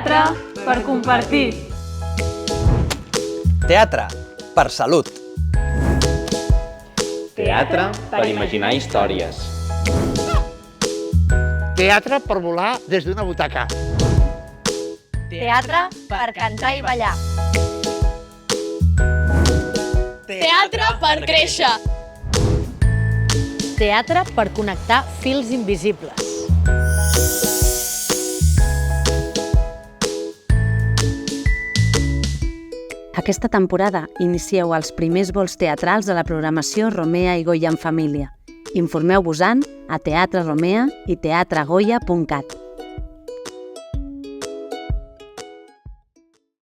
Teatre per compartir. Teatre per salut. Teatre per imaginar històries. Teatre per volar des d'una butaca. Teatre per cantar i ballar. Teatre per créixer. Teatre per connectar fils invisibles. Aquesta temporada inicieu els primers vols teatrals de la programació Romea i Goya en família. Informeu-vos-en a Teatre Romea i teatregoya.cat.